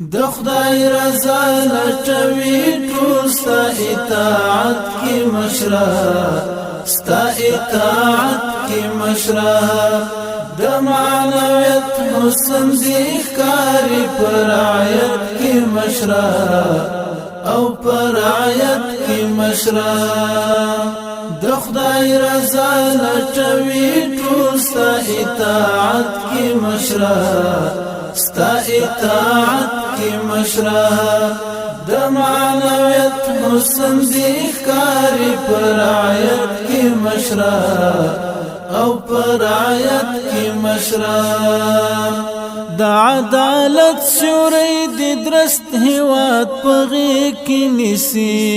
د خدای رضا لټوي ټول ستا اطاعت کی مشره ستا اطاعت کی مشره د معنویت حسن دی ښکاري پر رعایت کی مشره او پر رعایت کی مشره د خدای رضا لټوي ټول ستا اطاعت کی مشره ستا اطاعت کی مشره د معنویت حسن دی ښکاري پر رعایت کی مشره او پر رعایت کی مشره د عدالت سوري د درست هواد پغې کې نسی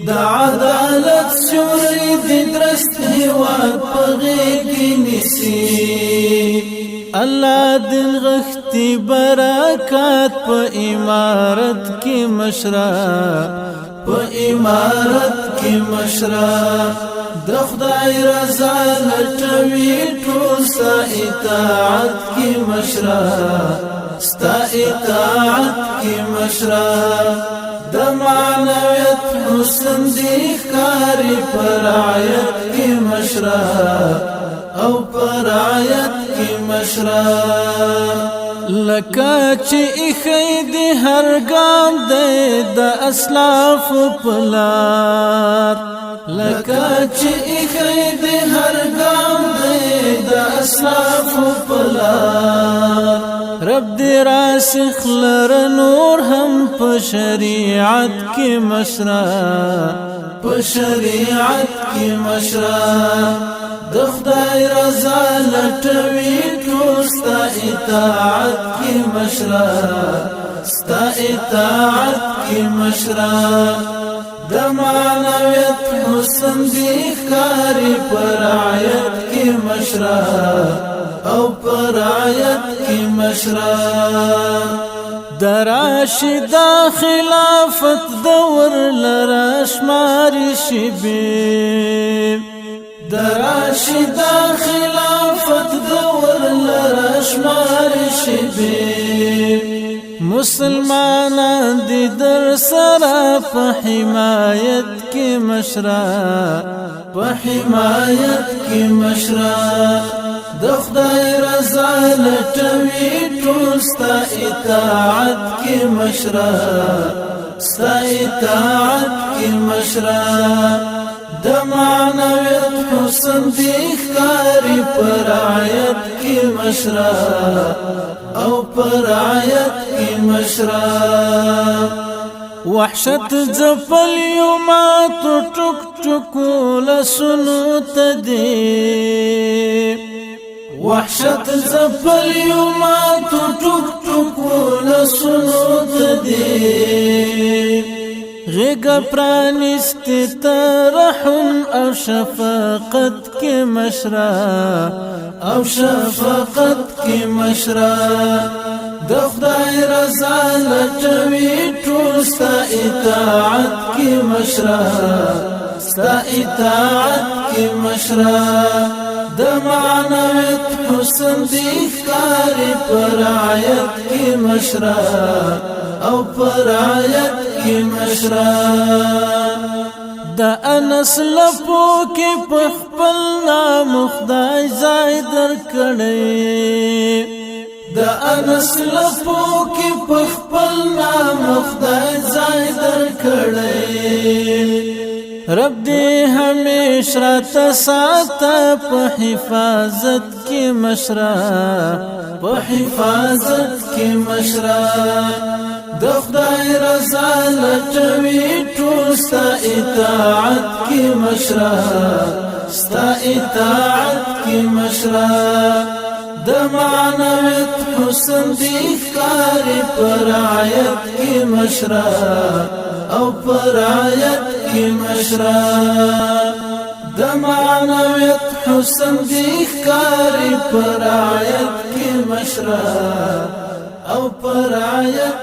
د عدالت سوري د درست هواد پغې کې نسی الله دل غختی برکات په امارت کې مشره په امارت کې مشره د خدای رضا لټوي ټول ستا اطاعت کې مشره ستا اطاعت کې مشره د معنویت حسن دی ښکاري پر رعایت کې مشره او پر رعایت کی مشره لکه چې اخی دی هر ګام دی د اسلاف پلار لکه چې اخی دی هر ګام دی د اسلاف پلار رب دی راسخ لر نور هم په شریعت کی مشره په شریعت کی مشره د خدای رضا لټوي ټول ستا اطاعت کی مشره ستا اطاعت کی مشره د معنویت حسن دی ښکاري پر رعایت کی مشره او پر رعایت کی مشره د راشده خلافت دور لره شماري شبي د راشده خلافت دور لره شماري شبي مسلمانان دي در سره په حمایت کې مشره په حمایت کې مشره د خدای رضا لټوي ټول ستا اطاعت کې مشره ستا اطاعت کې مشره د معنویت حسن دی ښکاري پر رعایت کی مشره او پر رعایت کی مشره وحشت زفل یومات ټک ټکو لسنو تدی وحشت زفل یومات ټک ټکو لسنو تدی غیگ پرانست ترحم او شفقت کی مشره او شفقت کی مشره د خدای رضا لټوي ټول ستا اطاعت کی مشره ستا اطاعت کی مشره د معنویت حسن دی ښکاري پر رعایت کی مشره او پر رعایت کی مشره د انس لپو کې په خپل نام خدای ځای درکړی د انس لپو کې په خپل نام خدای ځای درکړی رب دې همیشه راته ساته په حفاظت کې مشره په حفاظت کې مشره د خدای رضا لټوي ټول ستا اطاعت کی مشره ستا اطاعت کی مشره د معنویت حسن دی ښکاري پر رعایت کی مشره او پر رعایت کی مشره د معنویت حسن دی ښکاري پر رعایت کی مشره او پر رعایت